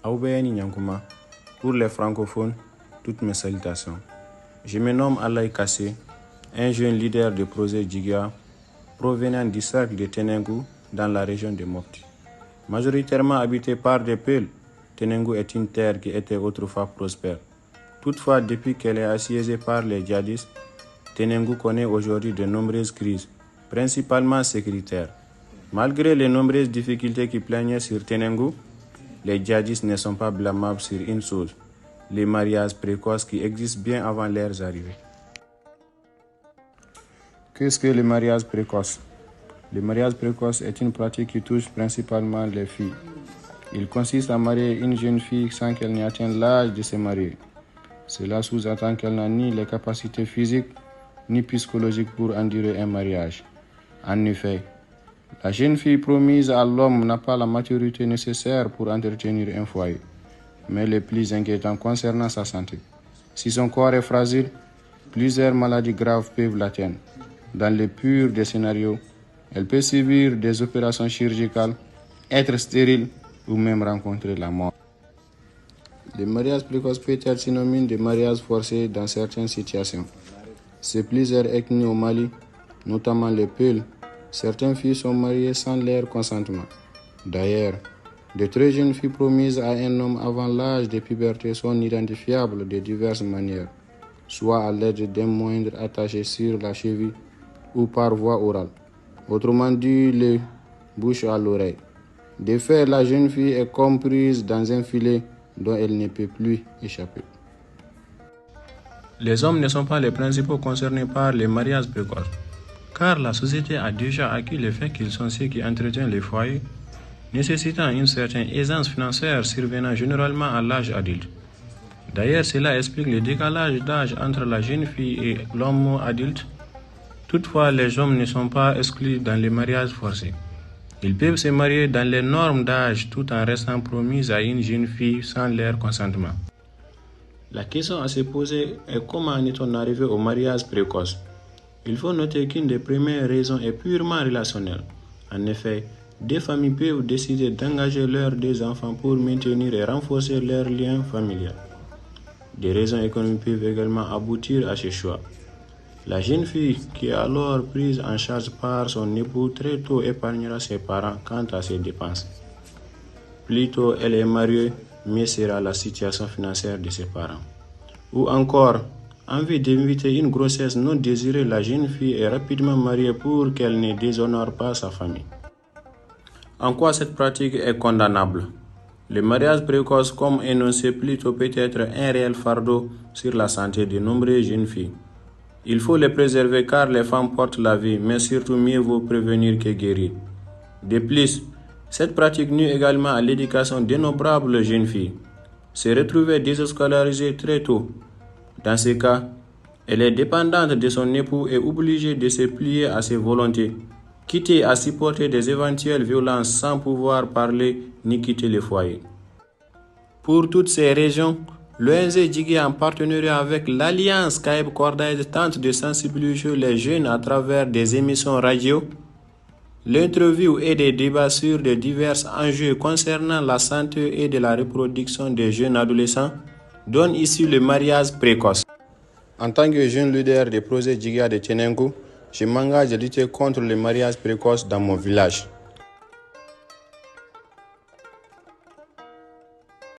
Aoubeyani Nyankouma, pour les francophones, toutes mes salutations. Je me nomme Alaï Kassé, un jeune leader de projet Djigia, provenant du cercle de Tenengu dans la région de Mopti. Majoritairement habité par des Peuls, Tenengu est une terre qui était autrefois prospère. Toutefois, depuis qu'elle est assiégée par les djihadistes, Tenengu connaît aujourd'hui de nombreuses crises, principalement sécuritaires. Malgré les nombreuses difficultés qui plaignaient sur Tenengu, les djihadistes ne sont pas blâmables sur une chose, les mariages précoces qui existent bien avant leur arrivée. Qu'est-ce que le mariage précoce? Le mariage précoce est une pratique qui touche principalement les filles. Il consiste à marier une jeune fille sans qu'elle n'ait atteint l'âge de se marier. Cela sous-entend qu'elle n'a ni les capacités physiques ni psychologiques pour endurer un mariage. En effet, la jeune fille promise à l'homme n'a pas la maturité nécessaire pour entretenir un foyer. Mais le plus inquiétant concernant sa santé. Si son corps est fragile, plusieurs maladies graves peuvent l'atteindre. Dans le pur des scénarios, elle peut subir des opérations chirurgicales, être stérile ou même rencontrer la mort. Le mariage précoce peut être synonyme de mariage forcé dans certaines situations. C'est plusieurs ethnies au Mali, notamment les Peuls. Certaines filles sont mariées sans leur consentement. D'ailleurs, de très jeunes filles promises à un homme avant l'âge de puberté sont identifiables de diverses manières, soit à l'aide d'un moindre attaché sur la cheville ou par voie orale. Autrement dit, le bouche à l'oreille. De fait, la jeune fille est comprise dans un filet dont elle ne peut plus échapper. Les hommes ne sont pas les principaux concernés par les mariages précoces, car la société a déjà acquis le fait qu'ils sont ceux qui entretiennent les foyers, nécessitant une certaine aisance financière survenant généralement à l'âge adulte. D'ailleurs, cela explique le décalage d'âge entre la jeune fille et l'homme adulte. Toutefois, les hommes ne sont pas exclus dans les mariages forcés. Ils peuvent se marier dans les normes d'âge tout en restant promis à une jeune fille sans leur consentement. La question à se poser est comment en est-on arrivé au mariage précoce? Il faut noter qu'une des premières raisons est purement relationnelle. En effet, des familles peuvent décider d'engager leurs deux enfants pour maintenir et renforcer leur lien familial. Des raisons économiques peuvent également aboutir à ce choix. La jeune fille qui est alors prise en charge par son époux très tôt épargnera ses parents quant à ses dépenses. Plus tôt elle est mariée, mieux sera la situation financière de ses parents. Ou encore, envie d'éviter une grossesse non désirée, la jeune fille est rapidement mariée pour qu'elle ne déshonore pas sa famille. En quoi cette pratique est condamnable? Le mariage précoce, comme énoncé plus tôt, peut être un réel fardeau sur la santé de nombreuses jeunes filles. Il faut les préserver car les femmes portent la vie, mais surtout mieux vaut prévenir que guérir. De plus, cette pratique nuit également à l'éducation d'innombrables jeunes filles. Se retrouver déscolarisée très tôt. Dans ce cas, elle est dépendante de son époux et obligée de se plier à ses volontés, quitter à supporter des éventuelles violences sans pouvoir parler ni quitter le foyer. Pour toutes ces raisons, l'ONG Djigia en partenariat avec l'Alliance Caïb Cordaïd tente de sensibiliser les jeunes à travers des émissions radio, l'interview et des débats sur de divers enjeux concernant la santé et de la reproduction des jeunes adolescents, dont issu le mariage précoce. En tant que jeune leader des projets Djigia de Tenengu, je m'engage à lutter contre le mariage précoce dans mon village.